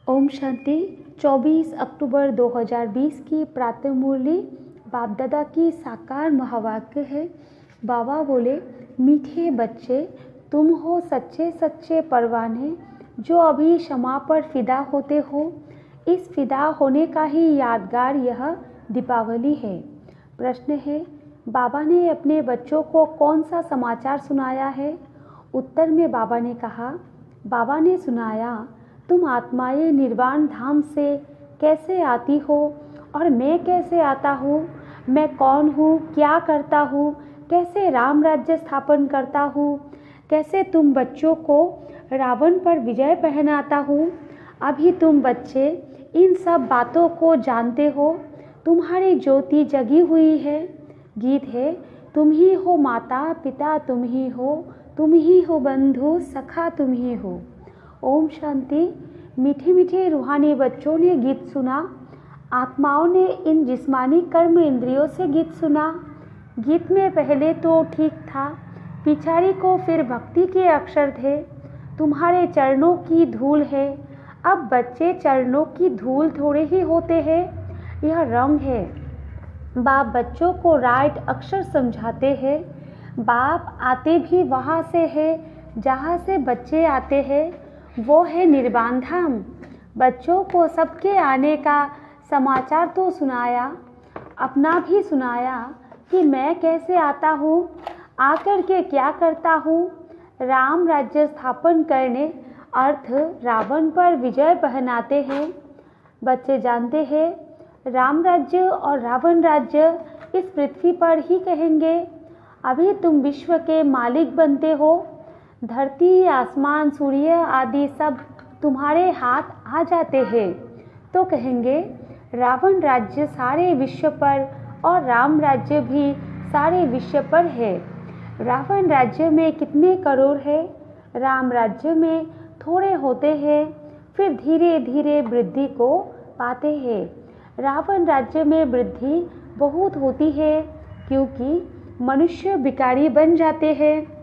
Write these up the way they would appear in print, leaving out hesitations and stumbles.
ओम शांति। 24 अक्टूबर 2020 की प्रातः मुरली बाप दादा की साकार महावाक्य है। बाबा बोले, मीठे बच्चे, तुम हो सच्चे सच्चे परवाने जो अभी क्षमा पर फिदा होते हो। इस फिदा होने का ही यादगार यह दीपावली है। प्रश्न है, बाबा ने अपने बच्चों को कौन सा समाचार सुनाया है? उत्तर में बाबा ने कहा, बाबा ने सुनाया, तुम आत्माएं निर्वाण धाम से कैसे आती हो और मैं कैसे आता हूँ, मैं कौन हूँ, क्या करता हूँ, कैसे राम राज्य स्थापन करता हूँ, कैसे तुम बच्चों को रावण पर विजय पहनाता हूँ। अभी तुम बच्चे इन सब बातों को जानते हो। तुम्हारी ज्योति जगी हुई है। गीत है, तुम ही हो माता पिता, तुम ही हो बंधु सखा, तुम ही हो। ओम शांति। मीठे मीठे रूहानी बच्चों ने गीत सुना। आत्माओं ने इन जिस्मानी कर्म इंद्रियों से गीत सुना। गीत में पहले तो ठीक था, पिछाड़ी को फिर भक्ति के अक्षर थे। तुम्हारे चरणों की धूल है। अब बच्चे चरणों की धूल थोड़े ही होते हैं, यह रंग है। बाप बच्चों को राइट अक्षर समझाते हैं। बाप आते भी वहाँ से है जहाँ से बच्चे आते हैं, वो है निर्वाण धाम। बच्चों को सबके आने का समाचार तो सुनाया, अपना भी सुनाया कि मैं कैसे आता हूँ, आकर के क्या करता हूँ। राम राज्य स्थापन करने अर्थ रावण पर विजय पहनाते हैं। बच्चे जानते हैं, राम राज्य और रावण राज्य इस पृथ्वी पर ही कहेंगे। अभी तुम विश्व के मालिक बनते हो। धरती, आसमान, सूर्य आदि सब तुम्हारे हाथ आ जाते हैं तो कहेंगे रावण राज्य सारे विश्व पर और राम राज्य भी सारे विश्व पर है। रावण राज्य में कितने करोड़ है, राम राज्य में थोड़े होते हैं, फिर धीरे धीरे वृद्धि को पाते हैं। रावण राज्य में वृद्धि बहुत होती है क्योंकि मनुष्य विकारी बन जाते हैं।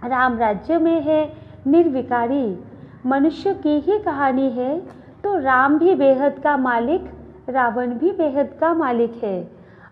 राम राज्य में है निर्विकारी। मनुष्य की ही कहानी है तो राम भी बेहद का मालिक, रावण भी बेहद का मालिक है।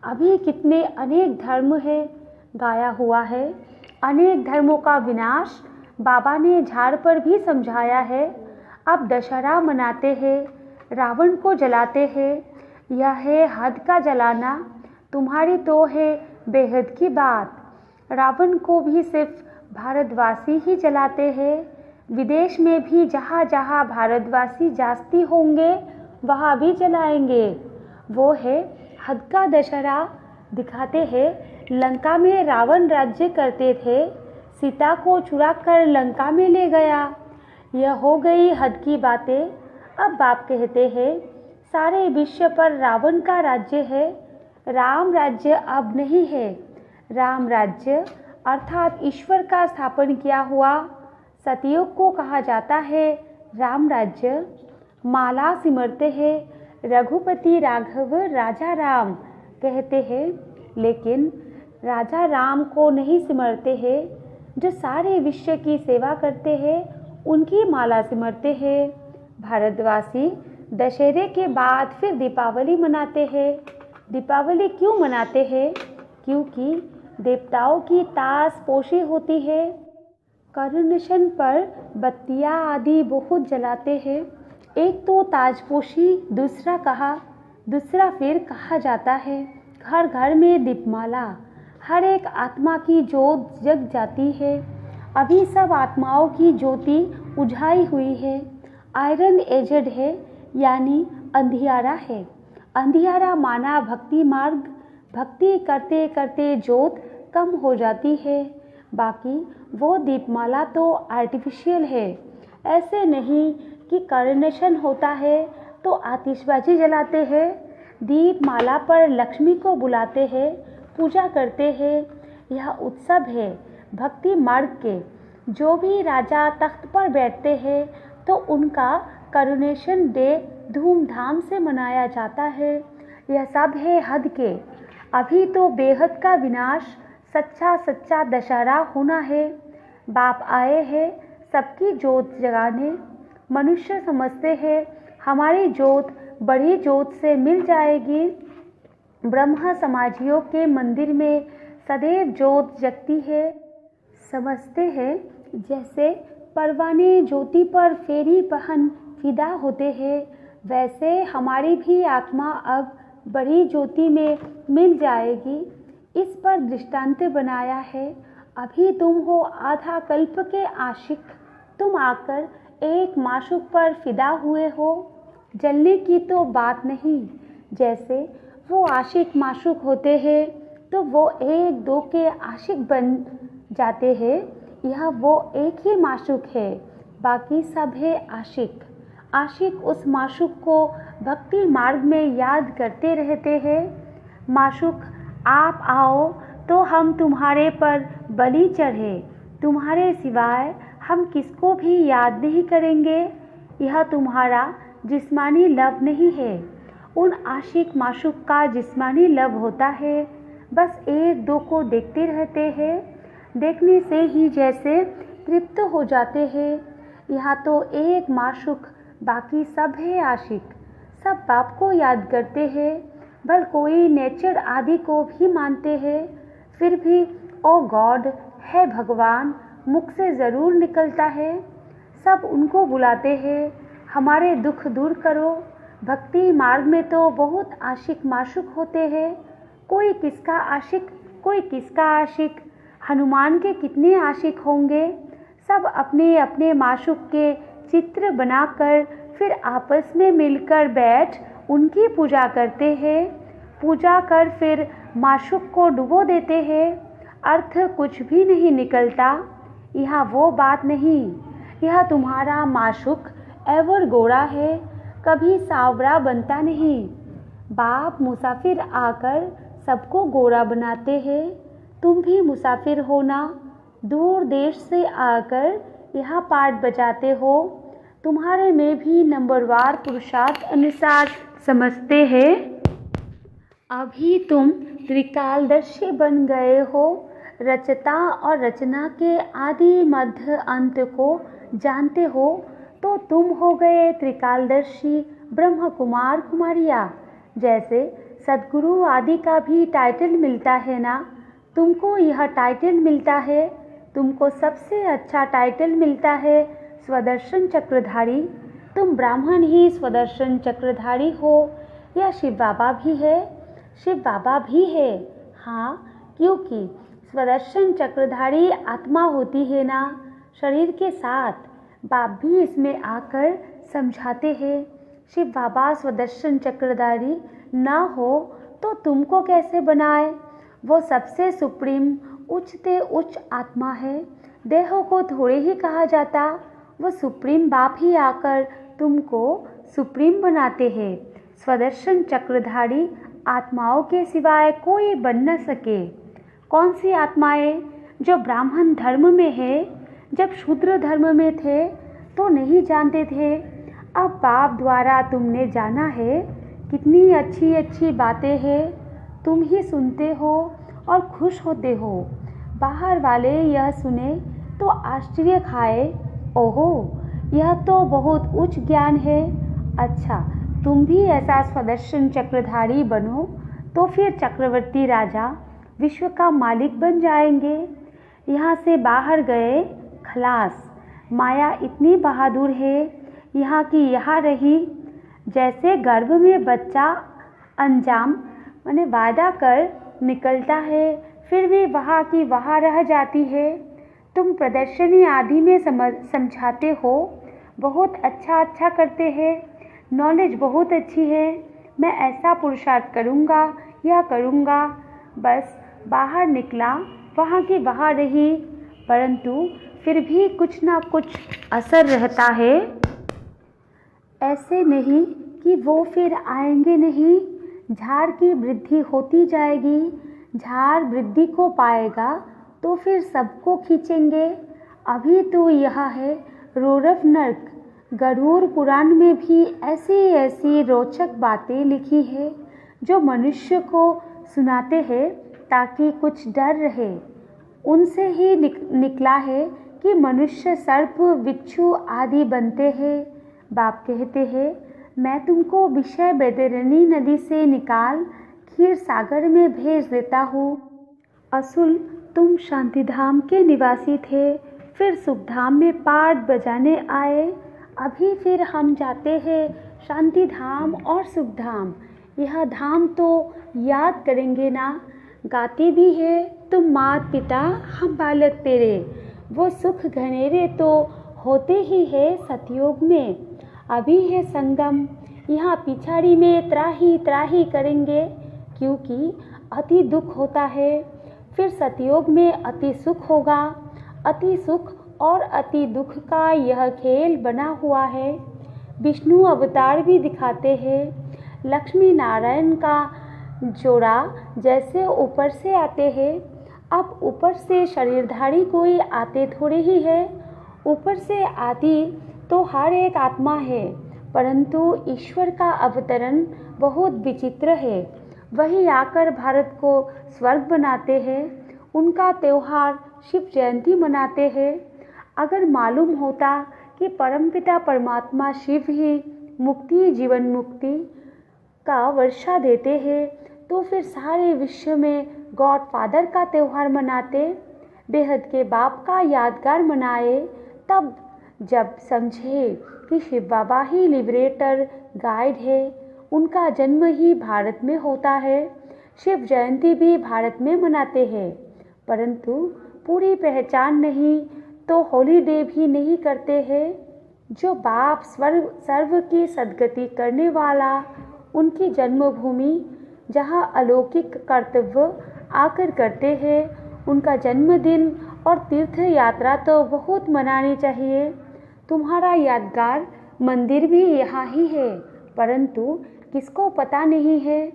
अभी कितने अनेक धर्म है गाया हुआ है। अनेक धर्मों का विनाश बाबा ने झाड़ पर भी समझाया है। अब दशहरा मनाते हैं, रावण को जलाते हैं। यह है हद का जलाना। तुम्हारी तो है बेहद की बात। रावण को भी सिर्फ भारतवासी ही जलाते हैं। विदेश में भी जहाँ जहाँ भारतवासी जास्ती होंगे वहाँ भी जलाएंगे। वो है हद का दशहरा। दिखाते हैं लंका में रावण राज्य करते थे, सीता को चुरा कर लंका में ले गया। यह हो गई हद की बातें। अब बाप कहते हैं सारे विश्व पर रावण का राज्य है, राम राज्य अब नहीं है। राम राज्य अर्थात ईश्वर का स्थापन किया हुआ सतयुग को कहा जाता है राम राज्य। माला सिमरते हैं रघुपति राघव राजा राम कहते हैं, लेकिन राजा राम को नहीं सिमरते हैं। जो सारे विश्व की सेवा करते हैं उनकी माला सिमरते हैं। भारतवासी दशहरे के बाद फिर दीपावली मनाते हैं। दीपावली क्यों मनाते हैं? क्योंकि देवताओं की ताश पोशी होती है। करुणेशन पर बत्तियाँ आदि बहुत जलाते हैं। एक तो ताजपोशी, दूसरा फिर कहा जाता है घर घर में दीपमाला। हर एक आत्मा की ज्योत जग जाती है। अभी सब आत्माओं की ज्योति उझाई हुई है। आयरन एजेड है यानी अंधियारा है। अंधियारा माना भक्ति मार्ग। भक्ति करते करते ज्योत कम हो जाती है। बाकी वो दीपमाला तो आर्टिफिशियल है। ऐसे नहीं कि करुणेशन होता है तो आतिशबाजी जलाते हैं। दीपमाला पर लक्ष्मी को बुलाते हैं, पूजा करते हैं। यह उत्सव है भक्ति मार्ग के। जो भी राजा तख्त पर बैठते हैं तो उनका करुणेशन डे धूमधाम से मनाया जाता है। यह सब है हद के। अभी तो बेहद का विनाश, सच्चा सच्चा दशहरा होना है। बाप आए हैं सबकी ज्योत जगाने। मनुष्य समझते हैं हमारी जोत बड़ी जोत से मिल जाएगी। ब्रह्मा समाजियों के मंदिर में सदैव जोत जगती है। समझते हैं जैसे परवाने ज्योति पर फेरी पहन फिदा होते हैं, वैसे हमारी भी आत्मा अब बड़ी ज्योति में मिल जाएगी। इस पर दृष्टांत बनाया है। अभी तुम हो आधा कल्प के आशिक, तुम आकर एक माशूक पर फिदा हुए हो। जलने की तो बात नहीं, जैसे वो आशिक माशूक होते हैं तो वो एक दो के आशिक बन जाते हैं। यह वो एक ही माशूक है, बाकी सब है आशिक। आशिक उस माशूक को भक्ति मार्ग में याद करते रहते हैं। माशूक आप आओ तो हम तुम्हारे पर बलि चढ़े, तुम्हारे सिवाय हम किसको भी याद नहीं करेंगे। यह तुम्हारा जिस्मानी लव नहीं है, उन आशिक माशूक का जिस्मानी लव होता है। बस एक दो को देखते रहते हैं, देखने से ही जैसे तृप्त हो जाते हैं। यहाँ तो एक माशूक, बाकी सब है आशिक। सब बाप को याद करते हैं, भल कोई नेचर आदि को भी मानते हैं, फिर भी ओ गॉड है भगवान मुख से ज़रूर निकलता है। सब उनको बुलाते हैं, हमारे दुख दूर करो। भक्ति मार्ग में तो बहुत आशिक माशूक होते हैं, कोई किसका आशिक कोई किसका आशिक। हनुमान के कितने आशिक होंगे। सब अपने अपने माशूक के चित्र बनाकर फिर आपस में मिलकर बैठ उनकी पूजा करते हैं। पूजा कर फिर माशूक को डुबो देते हैं, अर्थ कुछ भी नहीं निकलता। यह वो बात नहीं, यह तुम्हारा माशूक एवर गोरा है, कभी सावरा बनता नहीं। बाप मुसाफिर आकर सबको गोरा बनाते हैं। तुम भी मुसाफिर हो ना, दूर देश से आकर यहाँ पाठ बजाते हो। तुम्हारे में भी नंबरवार पुरुषार्थ अनुसार समझते हैं। अभी तुम त्रिकालदर्शी बन गए हो, रचता और रचना के आदि मध्य अंत को जानते हो, तो तुम हो गए त्रिकालदर्शी ब्रह्म कुमार कुमारिया। जैसे सद्गुरु आदि का भी टाइटल मिलता है ना, तुमको यह टाइटल मिलता है। तुमको सबसे अच्छा टाइटल मिलता है स्वदर्शन चक्रधारी। तुम ब्राह्मण ही स्वदर्शन चक्रधारी हो। या शिव बाबा भी है, शिव बाबा भी है। हाँ, क्योंकि स्वदर्शन चक्रधारी आत्मा होती है ना शरीर के साथ। बाप भी इसमें आकर समझाते हैं। शिव बाबा स्वदर्शन चक्रधारी ना हो तो तुमको कैसे बनाए। वो सबसे सुप्रीम उच्चते उच्च आत्मा है, देहों को थोड़े ही कहा जाता। वो सुप्रीम बाप ही आकर तुमको सुप्रीम बनाते हैं। स्वदर्शन चक्रधारी आत्माओं के सिवाय कोई बन न सके। कौन सी आत्माएं? जो ब्राह्मण धर्म में है। जब शूद्र धर्म में थे तो नहीं जानते थे, अब बाप द्वारा तुमने जाना है। कितनी अच्छी अच्छी बातें हैं, तुम ही सुनते हो और खुश होते हो। बाहर वाले यह सुने तो आश्चर्य खाए, ओहो यह तो बहुत उच्च ज्ञान है। अच्छा, तुम भी ऐसा स्वदर्शन चक्रधारी बनो तो फिर चक्रवर्ती राजा विश्व का मालिक बन जाएंगे। यहाँ से बाहर गए खलास। माया इतनी बहादुर है, यहाँ की यहाँ रही। जैसे गर्भ में बच्चा अंजाम माने वादा कर निकलता है, फिर भी वहाँ की वहाँ रह जाती है। तुम प्रदर्शनी आदि में समझाते हो, बहुत अच्छा करते हैं, नॉलेज बहुत अच्छी है। मैं ऐसा पुरुषार्थ करूँगा या करूँगा। बस बाहर निकला, वहाँ की वहाँ रही, परंतु फिर भी कुछ ना कुछ असर रहता है। ऐसे नहीं कि वो फिर आएंगे नहीं। झाड़ की वृद्धि होती जाएगी, झाड़ वृद्धि को पाएगा तो फिर सबको खींचेंगे। अभी तो यह है रौरव नर्क। गरुड़ पुराण में भी ऐसी ऐसी रोचक बातें लिखी है जो मनुष्य को सुनाते हैं ताकि कुछ डर रहे। उनसे ही निकला है कि मनुष्य सर्प बिच्छू आदि बनते हैं। बाप कहते हैं मैं तुमको विषय बैतरणी नदी से निकाल क्षीर सागर में भेज देता हूँ। असुल, तुम शांतिधाम के निवासी थे, फिर सुखधाम में पाठ बजाने आए। अभी फिर हम जाते हैं शांतिधाम और सुखधाम। यह धाम तो याद करेंगे ना। गाती भी है तुम मात पिता हम बालक तेरे। वो सुख घनेरे तो होते ही है सतयुग में। अभी है संगम, यहाँ पिछाड़ी में त्राही त्राही करेंगे, क्योंकि अति दुख होता है। फिर सतयुग में अति सुख होगा। अति सुख और अति दुख का यह खेल बना हुआ है। विष्णु अवतार भी दिखाते हैं। लक्ष्मी नारायण का जोड़ा जैसे ऊपर से आते हैं। अब ऊपर से शरीरधारी कोई आते थोड़े ही है। ऊपर से आती तो हर एक आत्मा है, परंतु ईश्वर का अवतरण बहुत विचित्र है। वही आकर भारत को स्वर्ग बनाते हैं। उनका त्योहार शिव जयंती मनाते हैं। अगर मालूम होता कि परमपिता परमात्मा शिव ही मुक्ति जीवन मुक्ति का वर्षा देते हैं, तो फिर सारे विश्व में गॉड फादर का त्यौहार मनाते, बेहद के बाप का यादगार मनाए। तब जब समझे कि शिव बाबा ही लिबरेटर गाइड है, उनका जन्म ही भारत में होता है। शिव जयंती भी भारत में मनाते हैं, परंतु पूरी पहचान नहीं तो हॉलीडे भी नहीं करते हैं। जो बाप सर्व की सद्गति करने वाला, उनकी जन्मभूमि जहाँ अलौकिक कर्तव्य आकर करते हैं, उनका जन्मदिन और तीर्थ यात्रा तो बहुत मनानी चाहिए। तुम्हारा यादगार मंदिर भी यहाँ ही है, परंतु किसको पता नहीं है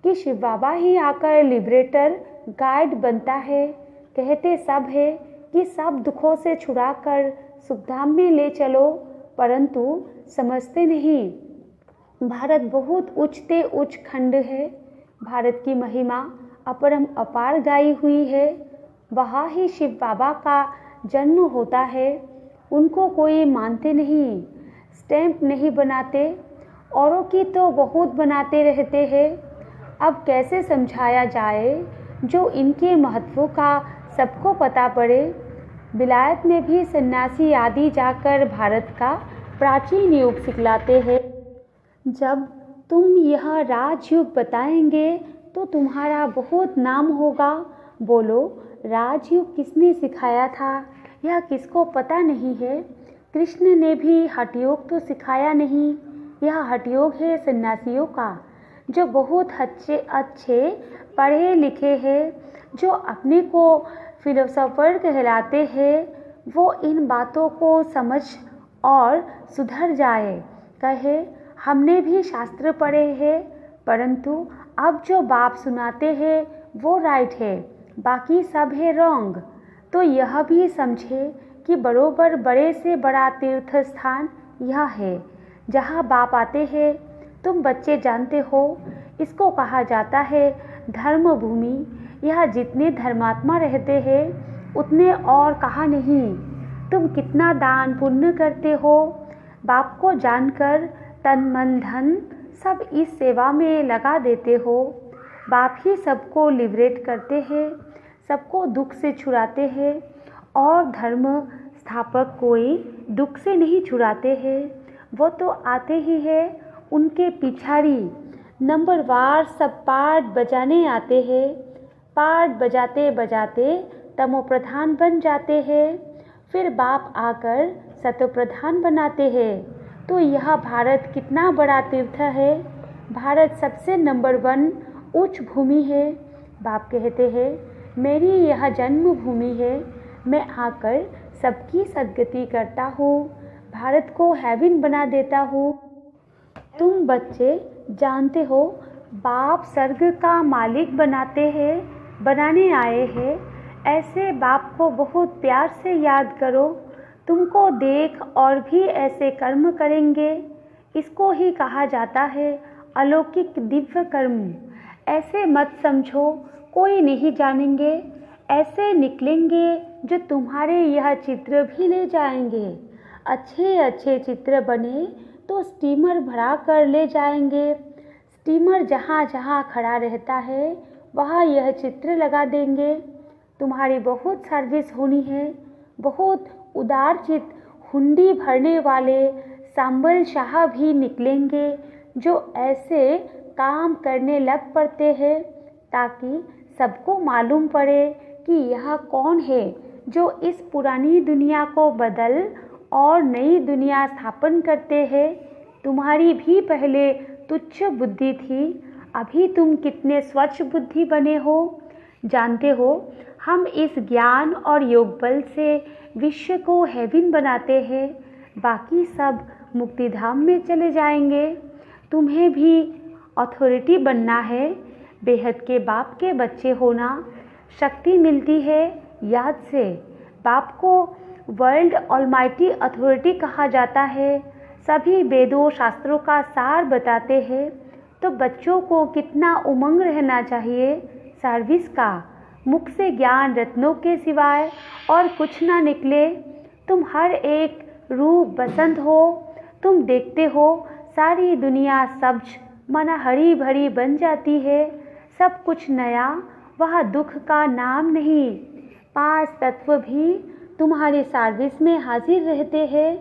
कि शिव बाबा ही आकर लिबरेटर गाइड बनता है। कहते सब है कि सब दुखों से छुड़ाकर सुखधाम में ले चलो, परंतु समझते नहीं। भारत बहुत उच्चते उच्च खंड है। भारत की महिमा अपरम अपार गाई हुई है। वहाँ ही शिव बाबा का जन्म होता है। उनको कोई मानते नहीं, स्टैंप नहीं बनाते, औरों की तो बहुत बनाते रहते हैं। अब कैसे समझाया जाए जो इनके महत्व का सबको पता पड़े। विलायत में भी सन्यासी आदि जाकर भारत का प्राचीन युग सिखलाते हैं। जब तुम यह राजयुग बताएंगे तो तुम्हारा बहुत नाम होगा। बोलो, राजयुग किसने सिखाया था यह किसको पता नहीं है। कृष्ण ने भी हठयोग तो सिखाया नहीं। यह हठयोग है सन्यासियों का, जो बहुत अच्छे पढ़े लिखे हैं, जो अपने को फिलोसोफर कहलाते हैं। वो इन बातों को समझ और सुधर जाए। कहे, हमने भी शास्त्र पढ़े हैं, परंतु अब जो बाप सुनाते हैं वो राइट है, बाकी सब है रॉन्ग। तो यह भी समझे कि बरोबर बड़े से बड़ा तीर्थ स्थान यह है जहाँ बाप आते हैं। तुम बच्चे जानते हो, इसको कहा जाता है धर्म भूमि। यह जितने धर्मात्मा रहते हैं उतने और कहा नहीं। तुम कितना दान पुण्य करते हो, बाप को जानकर तन मन धन सब इस सेवा में लगा देते हो। बाप ही सबको लिबरेट करते हैं, सबको दुख से छुड़ाते हैं, और धर्म स्थापक कोई दुख से नहीं छुड़ाते हैं। वो तो आते ही है, उनके पिछाड़ी नंबरवार सब पाठ बजाने आते हैं। पाठ बजाते बजाते तमो प्रधान बन जाते हैं। फिर बाप आकर सतो प्रधान बनाते हैं। तो यह भारत कितना बड़ा तीर्थ है। भारत सबसे नंबर 1 उच्च भूमि है। बाप कहते हैं, मेरी यह जन्म भूमि है। मैं आकर सबकी सद्गति करता हूँ, भारत को हेवन बना देता हूँ। तुम बच्चे जानते हो, बाप स्वर्ग का मालिक बनाने आए हैं। ऐसे बाप को बहुत प्यार से याद करो। तुमको देख और भी ऐसे कर्म करेंगे। इसको ही कहा जाता है अलौकिक दिव्य कर्म। ऐसे मत समझो कोई नहीं जानेंगे। ऐसे निकलेंगे जो तुम्हारे यह चित्र भी ले जाएंगे। अच्छे अच्छे चित्र बने तो स्टीमर भरा कर ले जाएंगे। स्टीमर जहाँ जहाँ खड़ा रहता है वहाँ यह चित्र लगा देंगे। तुम्हारी बहुत सर्विस होनी है। बहुत उदारचित हुंडी भरने वाले सांबल शाह भी निकलेंगे जो ऐसे काम करने लग पड़ते हैं ताकि सबको मालूम पड़े कि यह कौन है जो इस पुरानी दुनिया को बदल और नई दुनिया स्थापन करते हैं। तुम्हारी भी पहले तुच्छ बुद्धि थी, अभी तुम कितने स्वच्छ बुद्धि बने हो। जानते हो, हम इस ज्ञान और योग बल से विश्व को हेवन बनाते हैं, बाकी सब मुक्तिधाम में चले जाएंगे। तुम्हें भी अथॉरिटी बनना है। बेहद के बाप के बच्चे होना शक्ति मिलती है। याद से, बाप को वर्ल्ड ऑलमाइटी अथॉरिटी कहा जाता है। सभी वेदों शास्त्रों का सार बताते हैं। तो बच्चों को कितना उमंग रहना चाहिए सर्विस का। मुख से ज्ञान रत्नों के सिवाय और कुछ ना निकले। तुम हर एक रूप बसंत हो। तुम देखते हो सारी दुनिया सब्ज माना हरी भरी बन जाती है। सब कुछ नया, वह दुख का नाम नहीं। 5 तत्व भी तुम्हारे सर्विस में हाजिर रहते हैं।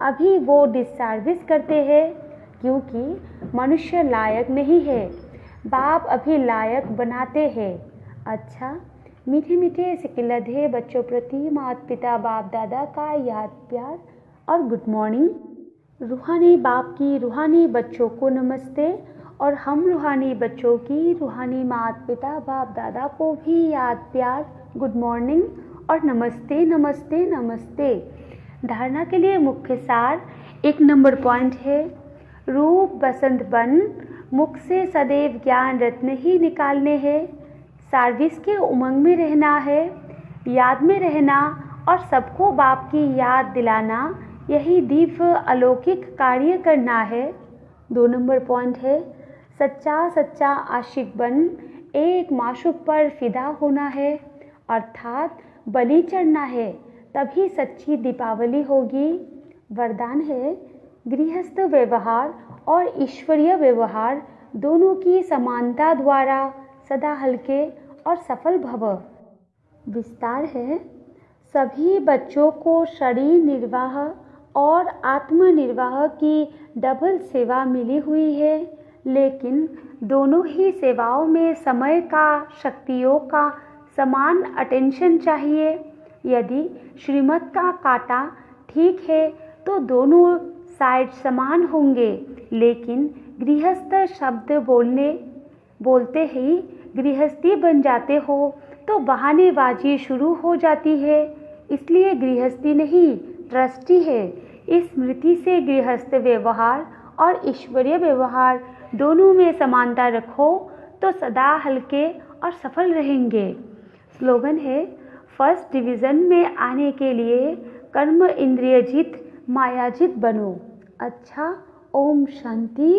अभी वो डिससर्विस करते हैं क्योंकि मनुष्य लायक नहीं है। बाप अभी लायक बनाते हैं। अच्छा, मीठे मीठे सिकिलधे बच्चों प्रति माता पिता बाप दादा का याद प्यार और गुड मॉर्निंग। रूहानी बाप की रूहानी बच्चों को नमस्ते और हम रूहानी बच्चों की रूहानी माता पिता बाप दादा को भी याद प्यार गुड मॉर्निंग और नमस्ते नमस्ते नमस्ते। धारणा के लिए मुख्य सार 1 नंबर पॉइंट है, रूप बसंत बन, मुख से सदैव ज्ञान रत्न ही निकालने हैं। सर्विस के उमंग में रहना है, याद में रहना और सबको बाप की याद दिलाना, यही दिव्य अलौकिक कार्य करना है। 2 नंबर पॉइंट है, सच्चा सच्चा आशिक बन एक माशूक पर फिदा होना है, अर्थात बलि चढ़ना है, तभी सच्ची दीपावली होगी। वरदान है, गृहस्थ व्यवहार और ईश्वरीय व्यवहार दोनों की समानता द्वारा सदा हल्के और सफल भव। विस्तार है, सभी बच्चों को शरीर निर्वाह और आत्मनिर्वाह की डबल सेवा मिली हुई है, लेकिन दोनों ही सेवाओं में समय का शक्तियों का समान अटेंशन चाहिए। यदि श्रीमत का काटा ठीक है तो दोनों साइड समान होंगे, लेकिन गृहस्थ शब्द बोलते ही गृहस्थी बन जाते हो तो बहानेबाजी शुरू हो जाती है। इसलिए गृहस्थी नहीं, ट्रस्टी है। इस स्मृति से गृहस्थ व्यवहार और ईश्वरीय व्यवहार दोनों में समानता रखो तो सदा हल्के और सफल रहेंगे। स्लोगन है, फर्स्ट डिवीज़न में आने के लिए कर्म इंद्रियजित मायाजित बनो। अच्छा, ओम शांति।